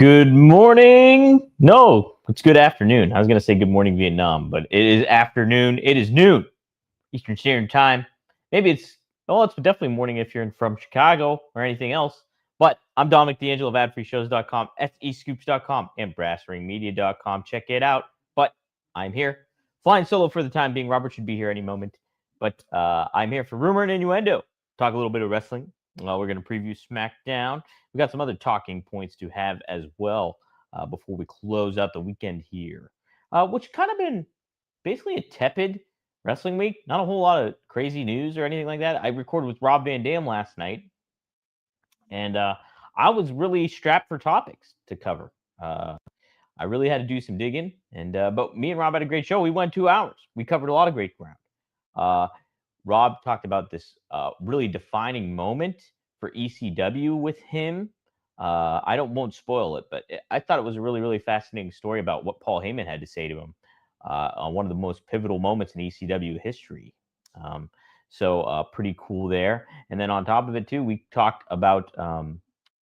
Good morning. No, it's good afternoon. I was going to say good morning, Vietnam, but it is afternoon. It is noon Eastern Standard Time. Maybe it's definitely morning if you're from Chicago or anything else. But I'm Dominic D'Angelo of AdFreeShows.com, SEScoops.com, and BrassRingMedia.com. Check it out. But I'm here. Flying solo for the time being. Robert should be here any moment. But I'm here for Rumor and Innuendo. Talk a little bit of wrestling. We're going to preview SmackDown. We got some other talking points to have as well before we close out the weekend here, which kind of been basically a tepid wrestling week. Not a whole lot of crazy news or anything like that. I recorded with Rob Van Dam last night, and I was really strapped for topics to cover. I really had to do some digging, and but me and Rob had a great show. We went 2 hours. We covered a lot of great ground. Rob talked about this really defining moment for ECW with him. Won't spoil it, but I thought it was a really, really fascinating story about what Paul Heyman had to say to him on one of the most pivotal moments in ECW history. So pretty cool there. And then on top of it too, we talked about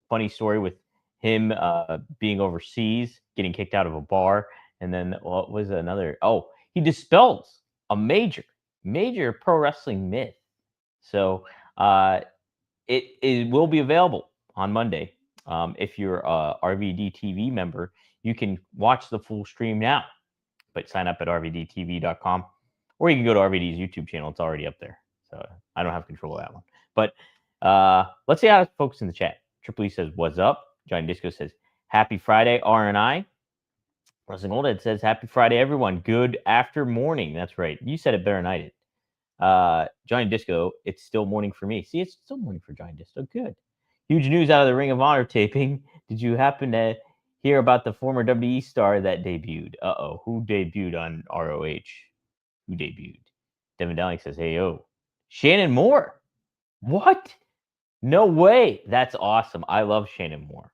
funny story with him being overseas, getting kicked out of a bar, and then what was another? Oh, he dispels a major pro wrestling myth. So it will be available on Monday. If you're a RVD TV member, you can watch the full stream now, but sign up at rvdtv.com, or you can go to RVD's YouTube channel. It's already up there. So I don't have control of that one. But let's see how folks in the chat. Triple E says, "What's up?" Johnny Disco says, "Happy Friday, R&I." Wrestling Old Head says, "Happy Friday, everyone. Good after morning." That's right. You said it better than I did. Johnny Disco, it's still morning for me. See, it's still morning for Johnny Disco. Good. Huge news out of the Ring of Honor taping. Did you happen to hear about the former WWE star that debuted? Uh-oh. Who debuted on ROH? Who debuted? Devin Dowling says, "Hey, yo. Shannon Moore." What? No way. That's awesome. I love Shannon Moore.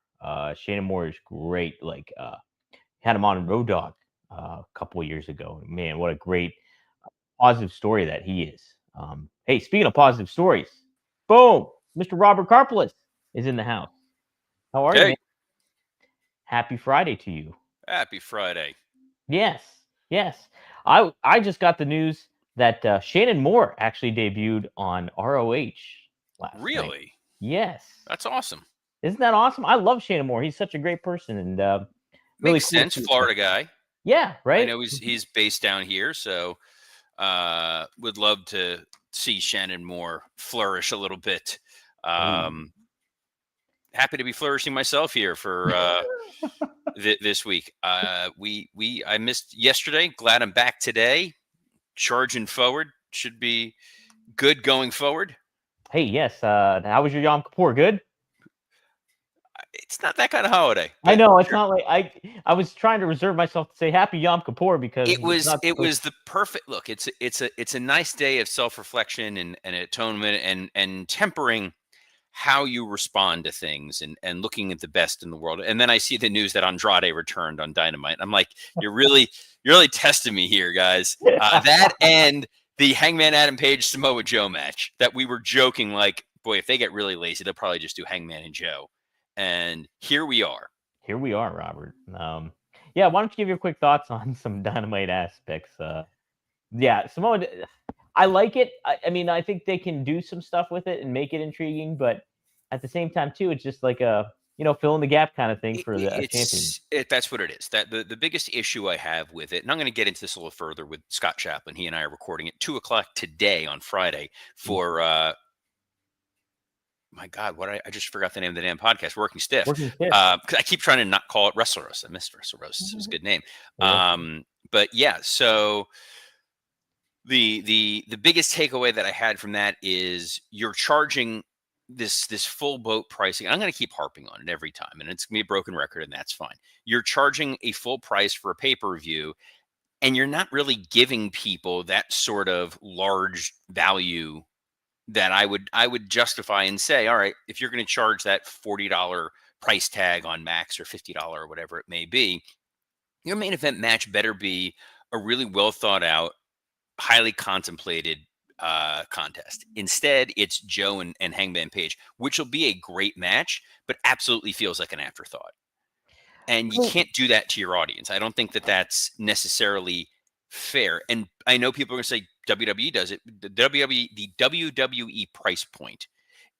Shannon Moore is great. Had him on Road Dogg a couple of years ago. Man, what a great positive story that he is. Hey, speaking of positive stories, boom, Mr. Robert Karpelis is in the house. How are you, man? Happy Friday to you. Happy Friday. Yes. I just got the news that Shannon Moore actually debuted on ROH last night. Really? Yes. That's awesome. Isn't that awesome? I love Shannon Moore. He's such a great person and really makes cool sense. Florida guy. Yeah, right. I know he's based down here, so would love to see Shannon Moore flourish a little bit. Happy to be flourishing myself here for this week. I missed yesterday. Glad I'm back today. Charging forward. Should be good going forward. Hey, yes. How was your Yom Kippur? Good? It's not that kind of holiday. I know it's not like I was trying to reserve myself to say Happy Yom Kippur because it was the perfect look. It's a nice day of self-reflection and atonement and tempering how you respond to things and looking at the best in the world. And then I see the news that Andrade returned on Dynamite. I'm like, you're really testing me here, guys. That and the Hangman Adam Page Samoa Joe match that we were joking like, boy, if they get really lazy, they'll probably just do Hangman and Joe. And here we are. Here we are, Robert. Yeah, why don't you give your quick thoughts on some Dynamite aspects? Yeah, Samoa, I like it. I mean, I think they can do some stuff with it and make it intriguing, but at the same time, too, it's just like a fill in the gap kind of thing for the champion. That's what it is. That the biggest issue I have with it, and I'm going to get into this a little further with Scott Chaplin. He and I are recording at 2:00 today on Friday for. My God, I just forgot the name of the damn podcast. Working Stiff. I keep trying to not call it Wrestle Roast. I missed Wrestle Roast. It was a good name. But yeah, so the biggest takeaway that I had from that is you're charging this full boat pricing. I'm going to keep harping on it every time, and it's going to be a broken record, and that's fine. You're charging a full price for a pay-per-view, and you're not really giving people that sort of large value that I would justify and say, all right, if you're going to charge that $40 price tag on Max or $50 or whatever it may be, your main event match better be a really well thought out, highly contemplated contest. Instead, it's Joe and Hangman Page, which will be a great match, but absolutely feels like an afterthought. And you can't do that to your audience. I don't think that that's necessarily fair. And I know people are going to say WWE does it. The WWE price point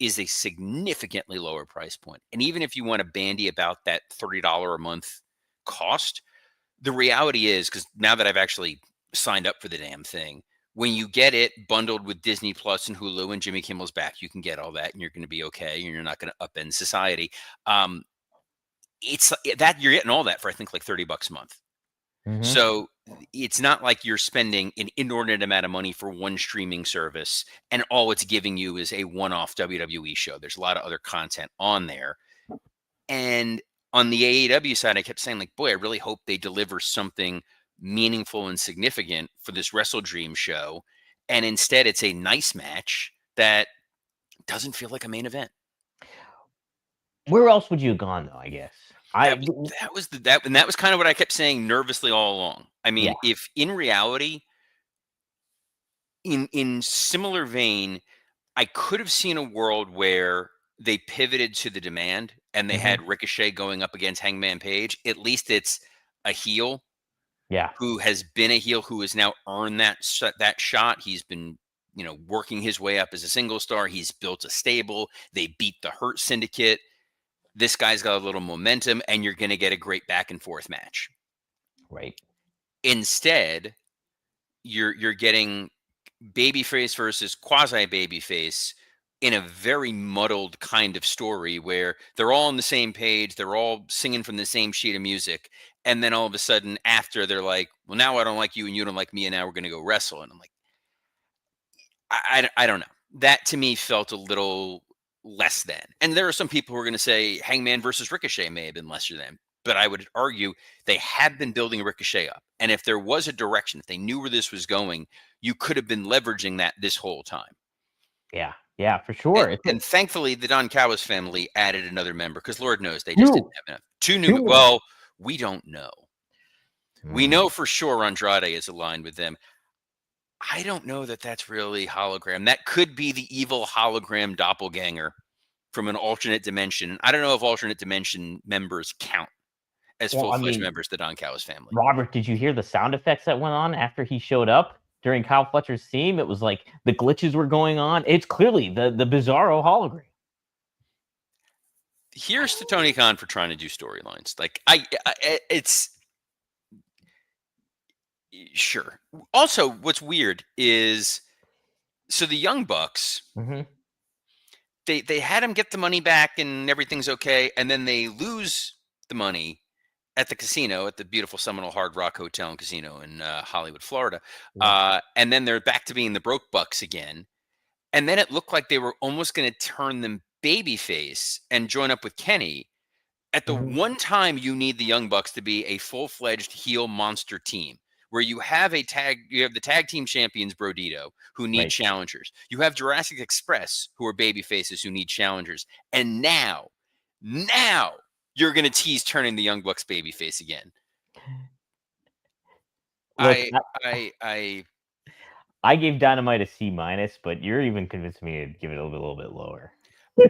is a significantly lower price point. And even if you want to bandy about that $30 a month cost, the reality is, because now that I've actually signed up for the damn thing, when you get it bundled with Disney Plus and Hulu and Jimmy Kimmel's Back, you can get all that and you're going to be okay. And you're not going to upend society. It's that you're getting all that for, I think, like $30 a month. So it's not like you're spending an inordinate amount of money for one streaming service and all it's giving you is a one-off WWE show. There's a lot of other content on there. And on the AEW side, I kept saying, like, boy, I really hope they deliver something meaningful and significant for this Wrestle Dream show. And instead, it's a nice match that doesn't feel like a main event. Where else would you have gone, though, I guess? And that was kind of what I kept saying nervously all along. I mean, if in reality, in similar vein, I could have seen a world where they pivoted to the demand and they had Ricochet going up against Hangman Page. At least it's a heel, who has been a heel, who has now earned that shot. He's been, working his way up as a single star. He's built a stable. They beat the Hurt Syndicate. This guy's got a little momentum, and you're going to get a great back and forth match. Right. Instead, you're getting babyface versus quasi babyface in a very muddled kind of story where they're all on the same page, they're all singing from the same sheet of music, and then all of a sudden after they're like, well, now I don't like you and you don't like me, and now we're going to go wrestle. And I'm like, I don't know. That to me felt a little less than. And there are some people who are going to say Hangman versus Ricochet may have been lesser than, but I would argue they had been building Ricochet up. And if there was a direction, if they knew where this was going, you could have been leveraging that this whole time. Yeah, for sure. And thankfully, the Don Callis family added another member because Lord knows they just didn't have enough. Two new. Well, we don't know. We know for sure Andrade is aligned with them. I don't know that that's really hologram. That could be the evil hologram doppelganger from an alternate dimension. I don't know if alternate dimension members count as full-fledged members of the Don Callis family. Robert, did you hear the sound effects that went on after he showed up during Kyle Fletcher's theme? It was like the glitches were going on. It's clearly the Bizarro hologram. Here's to Tony Khan for trying to do storylines. Like it's sure. Also, what's weird is, so the Young Bucks, they had him get the money back and everything's okay, and then they lose the money at the casino, at the beautiful Seminole Hard Rock Hotel and Casino in Hollywood, Florida. And then they're back to being the broke Bucks again. And then it looked like they were almost going to turn them babyface and join up with Kenny. At the one time you need the Young Bucks to be a full-fledged heel monster team, where you have the tag team champions, Brodito, who need challengers. You have Jurassic Express, who are babyfaces who need challengers. And now you're going to tease turning the Young Bucks babyface again. Look, I gave Dynamite a C-, but you're even convinced me to give it a little bit lower.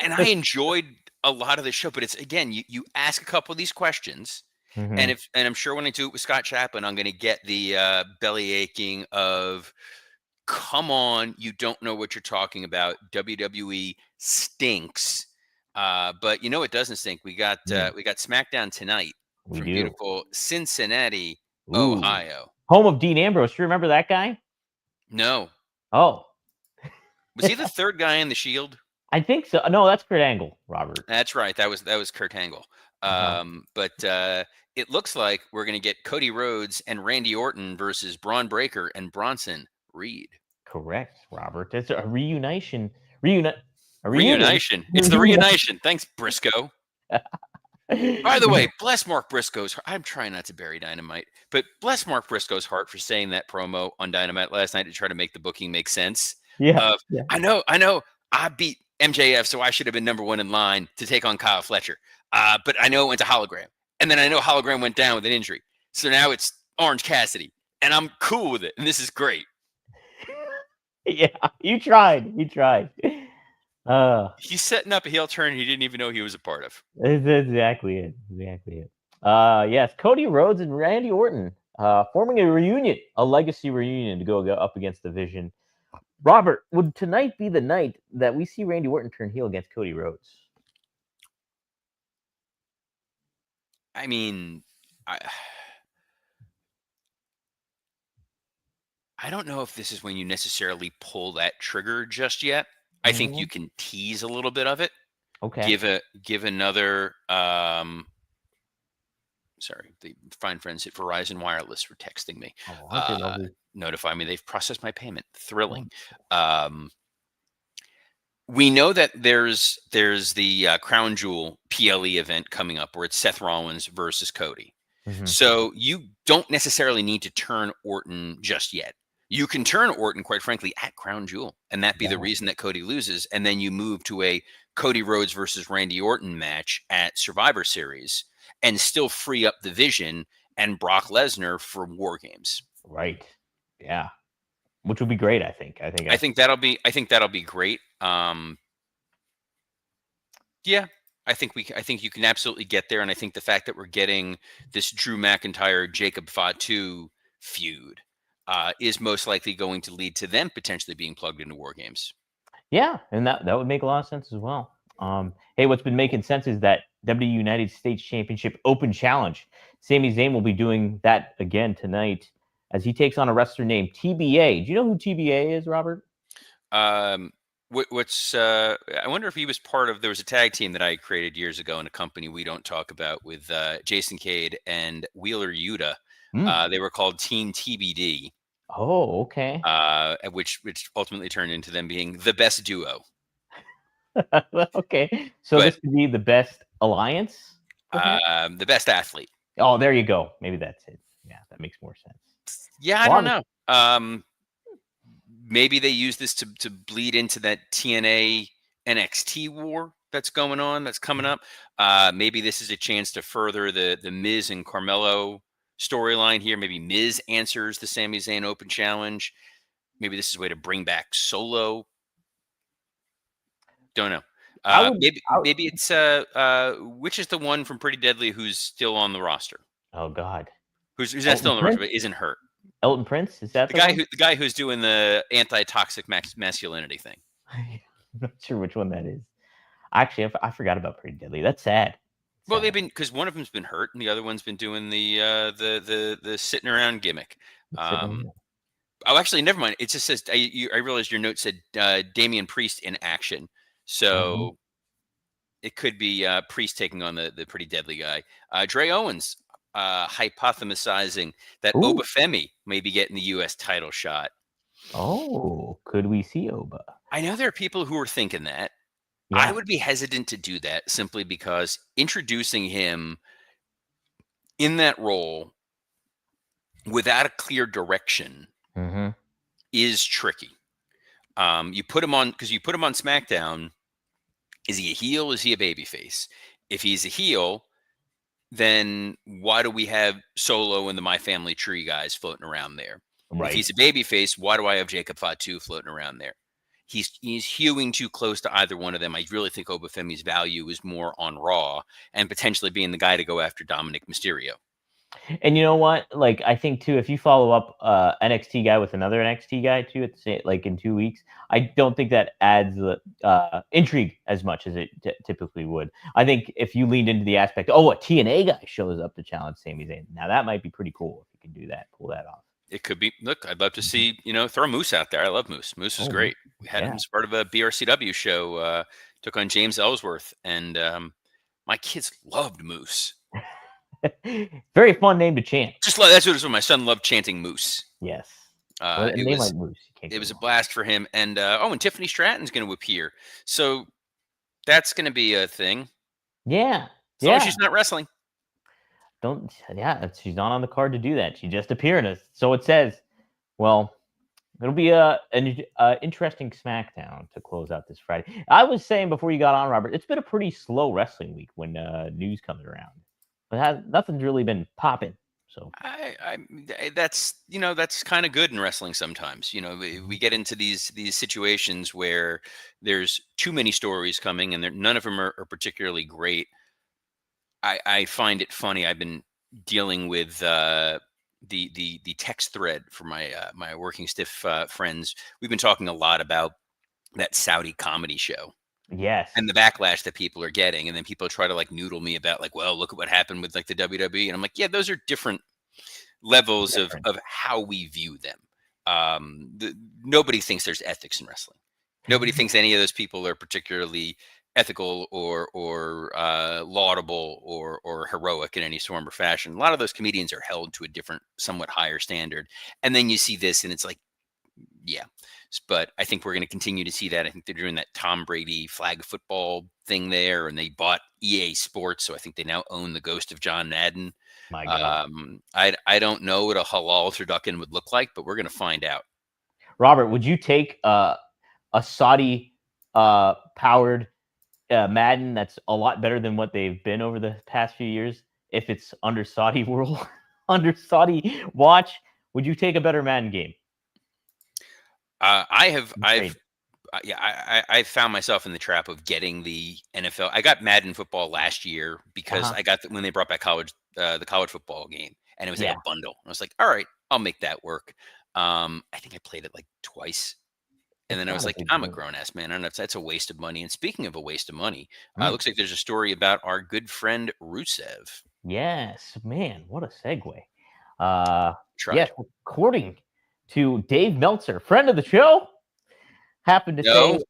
And I enjoyed a lot of the show, but it's, again, you ask a couple of these questions, and I'm sure when I do it with Scott Chaplin, I'm going to get the belly aching of, come on, you don't know what you're talking about. WWE stinks. But it doesn't stink. We got SmackDown tonight from beautiful Cincinnati, Ohio, home of Dean Ambrose. Do you remember that guy? No. Oh, was he the third guy in the Shield? I think so. No, that's Kurt Angle, Robert. That's right. That was Kurt Angle. But it looks like we're going to get Cody Rhodes and Randy Orton versus Braun Breaker and Bronson Reed. Correct, Robert. That's a reunition. Reunition. It's the reunition. Thanks, Briscoe. By the way, bless Mark Briscoe's heart. I'm trying not to bury Dynamite, but bless Mark Briscoe's heart for saying that promo on Dynamite last night to try to make the booking make sense. I know. I beat MJF, so I should have been number one in line to take on Kyle Fletcher. But I know it went to Hologram. And then I know Hologram went down with an injury. So now it's Orange Cassidy. And I'm cool with it. And this is great. Yeah, you tried. He's setting up a heel turn he didn't even know he was a part of. That's exactly it. Yes, Cody Rhodes and Randy Orton forming a reunion, a legacy reunion to go up against the Vision. Robert, would tonight be the night that we see Randy Orton turn heel against Cody Rhodes? I mean, I, I don't know if this is when you necessarily pull that trigger just yet. I think you Mhm. can tease a little bit of it. Okay. Give another sorry, the fine friends at Verizon Wireless were texting me. Oh, aren't they Uh lovely? Notify me they've processed my payment. Thrilling. Wonderful. Um we know that there's the Crown Jewel PLE event coming up where it's Seth Rollins versus Cody. Mhm. So you don't necessarily need to turn Orton just yet. You can turn Orton, quite frankly, at Crown Jewel, and that be the Yeah. reason that Cody loses, and then you move to a Cody Rhodes versus Randy Orton match at Survivor Series, and still free up the Vision and Brock Lesnar for War Games. Right. Yeah. Which would be great, I think. I think that'll be great. Yeah, I think you can absolutely get there, and I think the fact that we're getting this Drew McIntyre Jacob Fatu feud is most likely going to lead to them potentially being plugged into War Games. Yeah, and that would make a lot of sense as well. Hey, what's been making sense is that United States Championship Open Challenge. Sami Zayn will be doing that again tonight as he takes on a wrestler named TBA. Do you know who TBA is, Robert? Um, what's I wonder if he was part of. There was a tag team that I created years ago in a company we don't talk about with Jason Cade and Wheeler Yuta. Mm. They were called Team TBD, Oh, okay. which ultimately turned into them being the best duo. Okay. So But this could be the best alliance, perhaps? the best athlete. Oh, there you go. Maybe that's it. Yeah, that makes more sense. Yeah, I Well, don't know. Maybe they use this to bleed into that TNA NXT war that's going on, that's coming up. Maybe this is a chance to further the Miz and Carmelo storyline here. Maybe Miz answers the Sami Zayn Open Challenge. Maybe this is a way to bring back Solo. Don't know. I would. Maybe it's which is the one from Pretty Deadly who's still on the roster? Oh God, Who's not still Elton on the roster Prince. but isn't hurt? Elton Prince, is that the one? The guy who's doing the anti-toxic masculinity thing. I'm not sure which one that is. Actually, I forgot about Pretty Deadly. That's sad. Well, they've Sad. been because one of them's been hurt and the other one's been doing the sitting around gimmick. It's Um, sitting. oh, actually, never mind. It just says I realized your note said Damian Priest in action, Mhm. so it could be Priest taking on the Pretty Deadly guy. Dre Owens hypothesizing that Ooh. Obafemi may be getting the U.S. title shot. Oh, could we see Oba? I know there are people who are thinking that. I Yeah. would be hesitant to do that simply because introducing him in that role without a clear direction Mhm. is tricky. You put him on because you put him on SmackDown. Is he a heel? Is he a babyface? If he's a heel, then why do we have Solo and the My Family Tree guys floating around there? If Right. he's a babyface, why do I have Jacob Fatu floating around there? He's hewing too close to either one of them. I really think Obafemi's value is more on Raw and potentially being the guy to go after Dominic Mysterio. And you know what? Like, I think too, if you follow up NXT guy with another NXT guy too, at the same, like in 2 weeks, I don't think that adds the intrigue as much as it typically would. I think if you leaned into the aspect, oh, a TNA guy shows up to challenge Sami Zayn, now that might be pretty cool if you can do that, pull that off. It could be. Look, I'd love to Mhm. see throw Moose out there. I love Moose. Moose is Oh, great. We had him yeah. as part of a BRCW show. Took on James Ellsworth, and my kids loved Moose. Very fun name to chant. That's what my son loved chanting Moose. Yes. Well, a It name like was Moose, you can't it go was a wrong. blast for him. And and Tiffany Stratton's going to appear, so that's going to be a thing Yeah. as long as Yeah. she's not wrestling. Don't. Yeah. She's not on the card to do that. She just appeared as. So it says. Well, it'll be an interesting SmackDown to close out this Friday. I was saying before you got on, Robert, it's been a pretty slow wrestling week when news comes around. But nothing's really been popping. So That's that's kind of good in wrestling sometimes. We Mhm. get into these situations where there's too many stories coming and none of them are particularly great. I find it funny. I've been dealing with the text thread for my working stiff friends. We've been talking a lot about that Saudi comedy show Yes. and the backlash that people are getting, and then people try to like noodle me about like, well, look at what happened with like the WWE, and I'm like, yeah, those are different levels Different. of how we view them. Nobody thinks there's ethics in wrestling. Nobody thinks any of those people are particularly ethical or laudable or heroic in any form or fashion. A lot of those comedians are held to a different, somewhat higher standard. And then you see this, and it's like, yeah. But I think we're going to continue to see that. I think they're doing that Tom Brady flag football thing there, and they bought EA Sports, so I think they now own the ghost of John Madden. My God. I don't know what a halal turducken would look like, but we're going to find out. Robert, would you take a Saudi powered Madden that's a lot better than what they've been over the past few years if it's under Saudi rule, under Saudi watch? Would you take a better Madden game? I found myself in the trap of getting the NFL. I got Madden football last year because I got when they brought back the college football game, and it was like a bundle. I was like, all right, I'll make that work. I think I played it like twice. And then I was like, I'm a grown ass man. I don't know if that's a waste of money. And speaking of a waste of money, looks like there's a story about our good friend Rusev. Yes, man, what a segue. Yes, according to Dave Meltzer, friend of the show, happened to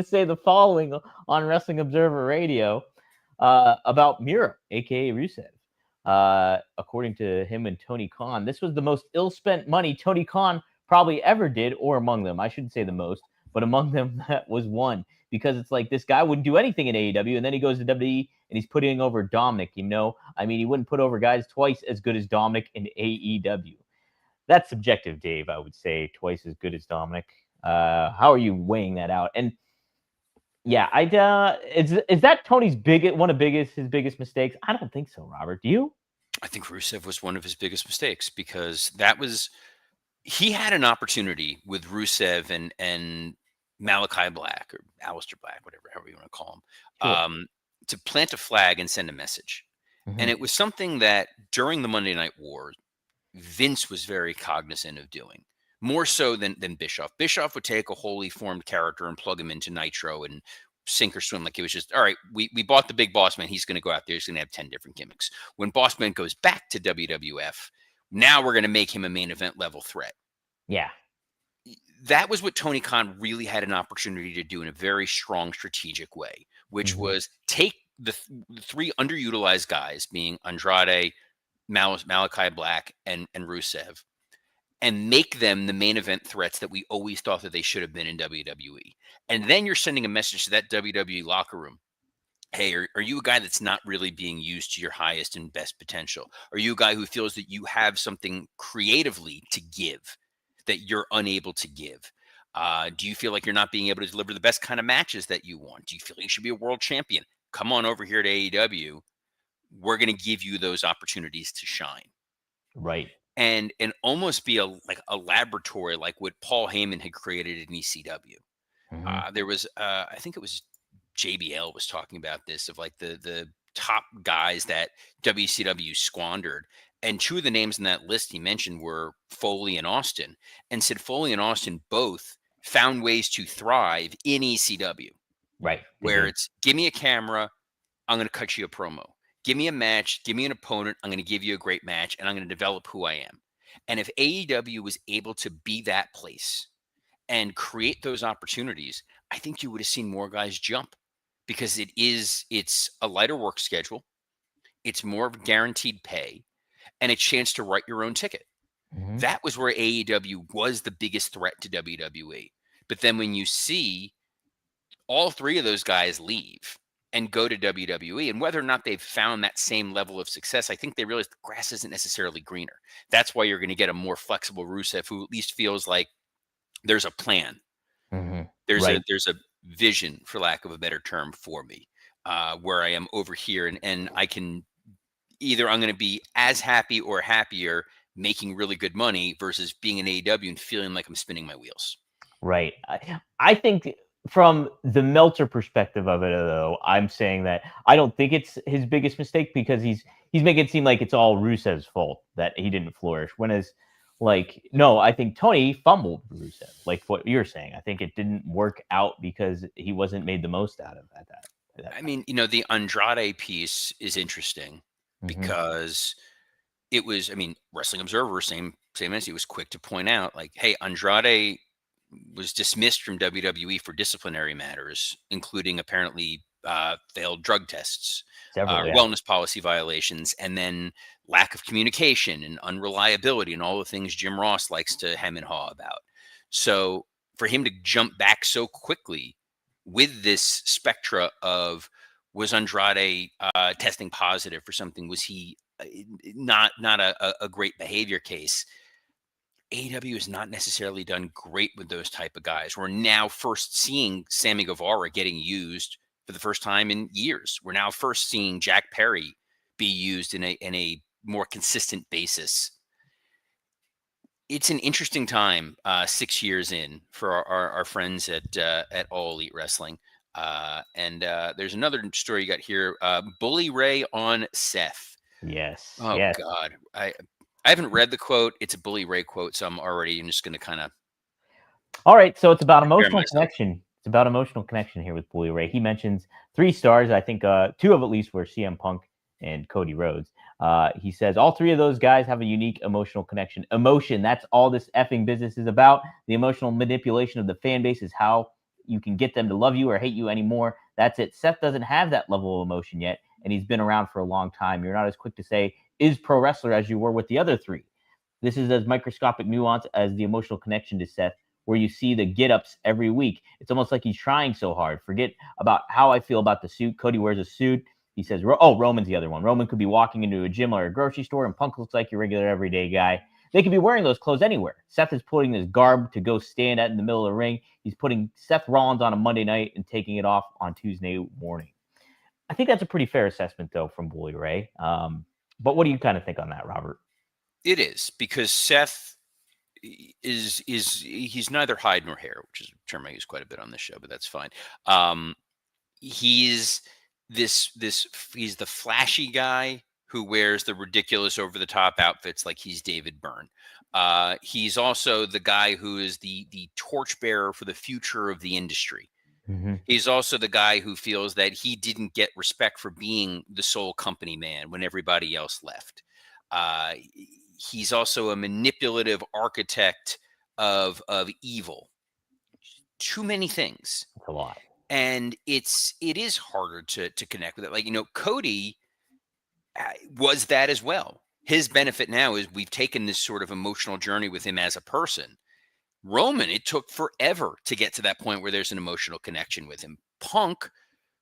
say the following on Wrestling Observer Radio about Miro, aka Rusev. According to him and Tony Khan, this was the most ill-spent money Tony Khan probably ever did, or among them. I shouldn't say the most, but among them, that was one. Because it's like this guy wouldn't do anything in AEW, and then he goes to WWE and he's putting over Dominic. I mean, he wouldn't put over guys twice as good as Dominic in AEW. That's subjective, Dave. I would say twice as good as Dominic. How are you weighing that out? And yeah, is that Tony's his biggest mistakes? I don't think so, Robert. Do you? I think Rusev was one of his biggest mistakes because he had an opportunity with Rusev and Malachi Black or Aleister Black, however you want to call him, to plant a flag and send a message. Mm-hmm. And it was something that during the Monday Night War, Vince was very cognizant of doing, more so than Bischoff. Bischoff would take a wholly formed character and plug him into Nitro and sink or swim. Like it was just, all right, we bought the big boss man. He's going to go out there. He's going to have 10 different gimmicks. When Boss Man goes back to WWF, now we're going to make him a main event level threat. Yeah. That was what Tony Khan really had an opportunity to do in a very strong strategic way, which was take the three underutilized guys, being Andrade, Malachi Black, and Rusev, and make them the main event threats that we always thought that they should have been in WWE. And then you're sending a message to that WWE locker room. Hey, are you a guy that's not really being used to your highest and best potential? Are you a guy who feels that you have something creatively to give that you're unable to give? Do you feel like you're not being able to deliver the best kind of matches that you want? Do you feel like you should be a world champion? Come on over here to AEW. We're going to give you those opportunities to shine. Right. And almost be a laboratory like what Paul Heyman had created in ECW. There was, I think it was JBL was talking about this, of like the top guys that WCW squandered. And two of the names in that list he mentioned were Foley and Austin, and said Foley and Austin both found ways to thrive in ECW. Right. Where it's, give me a camera, I'm going to cut you a promo. Give me a match, give me an opponent, I'm going to give you a great match, and I'm going to develop who I am. And if AEW was able to be that place and create those opportunities, I think you would have seen more guys jump, because it's a lighter work schedule. It's more of a guaranteed pay and a chance to write your own ticket. That was where AEW was the biggest threat to WWE. But then when you see all three of those guys leave and go to WWE, and whether or not they've found that same level of success, I think they realize the grass isn't necessarily greener. That's why you're going to get a more flexible Rusev, who at least feels like there's a plan. There's a vision, for lack of a better term, for me, where I am over here, and I can either, I'm going to be as happy or happier making really good money versus being in AEW and feeling like I'm spinning my wheels. Right. I think from the Meltzer perspective of it, though, I'm saying that I don't think it's his biggest mistake because he's making it seem like it's all Rusev's fault that he didn't flourish. When as like no, I think Tony fumbled Rusev, like what you're saying. I think it didn't work out because he wasn't made the most out of at that I time. mean, the Andrade piece is interesting Mm-hmm. because it was, I mean, Wrestling Observer, same as he was quick to point out, like, hey, Andrade was dismissed from WWE for disciplinary matters, including apparently failed drug tests, Several, yeah. wellness policy violations, and then lack of communication and unreliability and all the things Jim Ross likes to hem and haw about. So for him to jump back so quickly with this spectra of, was Andrade testing positive for something? Was he not a great behavior case? AEW has not necessarily done great with those type of guys. We're now first seeing Sammy Guevara getting used for the first time in years. We're now first seeing Jack Perry be used in a more consistent basis. It's an interesting time, 6 years in, for our friends at All Elite Wrestling. And there's another story you got here. Bully Ray on Seth. Yes, Oh yes. God, I haven't read the quote. It's a Bully Ray quote, so I'm just going to kind of All right, so it's about prepare emotional myself. connection. It's about emotional connection here with Bully Ray. He mentions 3 stars. I think 2 of at least were CM Punk and Cody Rhodes. He says all 3 of those guys have a unique emotional connection. Emotion, that's all this effing business is about. The emotional manipulation of the fan base is how you can get them to love you or hate you anymore. That's it. Seth doesn't have that level of emotion yet, and he's been around for a long time. You're not as quick to say, is pro wrestler as you were with the other 3. This is as microscopic nuance as the emotional connection to Seth where you see the get ups every week. It's almost like he's trying so hard. Forget about how I feel about the suit. Cody wears a suit. He says, oh, Roman's the other one. Roman could be walking into a gym or a grocery store, and Punk looks like your regular everyday guy. They could be wearing those clothes anywhere. Seth is putting his garb to go stand at in the middle of the ring. He's putting Seth Rollins on a Monday night and taking it off on Tuesday morning. I think that's a pretty fair assessment, though, from Bully Ray. But what do you kind of think on that, Robert? It is, because Seth is he's neither hide nor hair, which is a term I use quite a bit on this show, but that's fine. He's he's the flashy guy who wears the ridiculous over the top outfits like he's David Byrne. He's also the guy who is the torchbearer for the future of the industry. Mm-hmm. He's also the guy who feels that he didn't get respect for being the sole company man when everybody else left. He's also a manipulative architect of evil. Too many things. That's a lot. And it is harder to connect with it. Like, Cody was that as well. His benefit now is we've taken this sort of emotional journey with him as a person. Roman, it took forever to get to that point where there's an emotional connection with him. Punk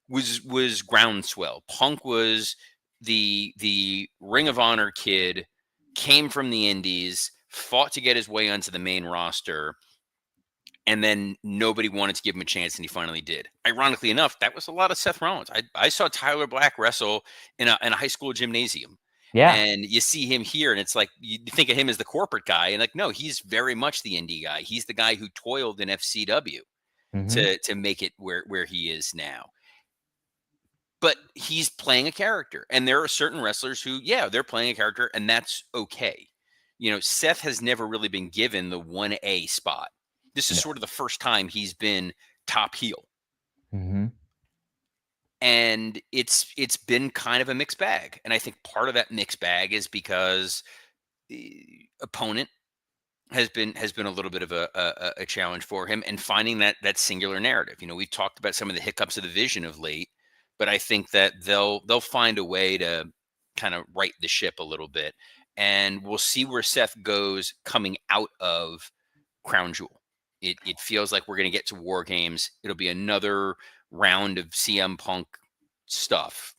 was groundswell. Punk was the Ring of Honor kid, came from the Indies, fought to get his way onto the main roster, and then nobody wanted to give him a chance, and he finally did. Ironically enough, that was a lot of Seth Rollins. I saw Tyler Black wrestle in a high school gymnasium. Yeah. And you see him here, and it's like you think of him as the corporate guy, and like, no, he's very much the indie guy. He's the guy who toiled in FCW to make it where he is now. But he's playing a character, and there are certain wrestlers who, yeah, they're playing a character, and that's okay. Seth has never really been given the 1A spot. This is sort of the first time he's been top heel. Mm-hmm. And it's been kind of a mixed bag. And I think part of that mixed bag is because the opponent has been a little bit of a challenge for him, and finding that singular narrative. We've talked about some of the hiccups of the Vision of late, but I think that they'll find a way to kind of right the ship a little bit, and we'll see where Seth goes coming out of Crown Jewel. It feels like we're going to get to War Games. It'll be another round of CM Punk stuff.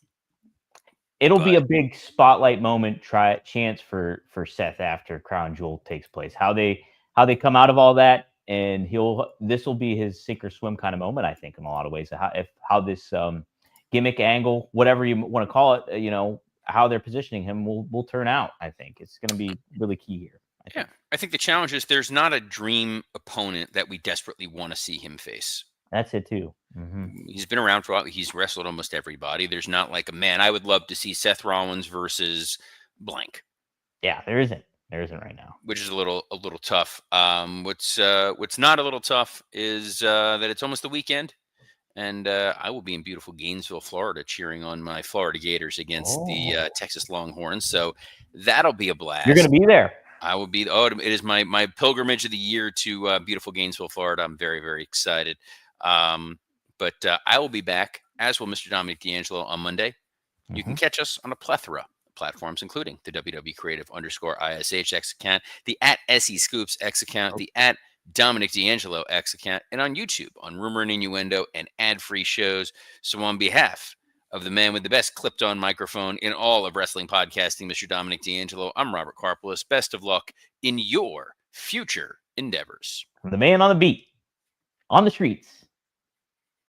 It'll be a big spotlight moment, chance for Seth after Crown Jewel takes place. How they come out of all that, and this will be his sink or swim kind of moment, I think, in a lot of ways. How this gimmick angle, whatever you want to call it, how they're positioning him will turn out. I think it's going to be really key here. I think the challenge is there's not a dream opponent that we desperately want to see him face. That's it too. Mm-hmm. He's been around for a while. He's wrestled almost everybody. There's not like a man. I would love to see Seth Rollins versus blank. Yeah, there isn't. There isn't right now. Which is a little tough. What's not a little tough is that it's almost the weekend, and I will be in beautiful Gainesville, Florida, cheering on my Florida Gators against the Texas Longhorns. So that'll be a blast. You're going to be there. I will be. Oh, it is my pilgrimage of the year to beautiful Gainesville, Florida. I'm very, very excited. But I will be back, as will Mr. Dominic D'Angelo, on Monday. You can catch us on a plethora of platforms, including the WW_Creative_ISH X account, the @SE_Scoops X account, the @Dominic D'Angelo X account, and on YouTube on Rumor and Innuendo and ad-free shows. So on behalf of the man with the best clipped-on microphone in all of wrestling podcasting, Mr. Dominic D'Angelo, I'm Robert Karpolis. Best of luck in your future endeavors. The man on the beat, on the streets.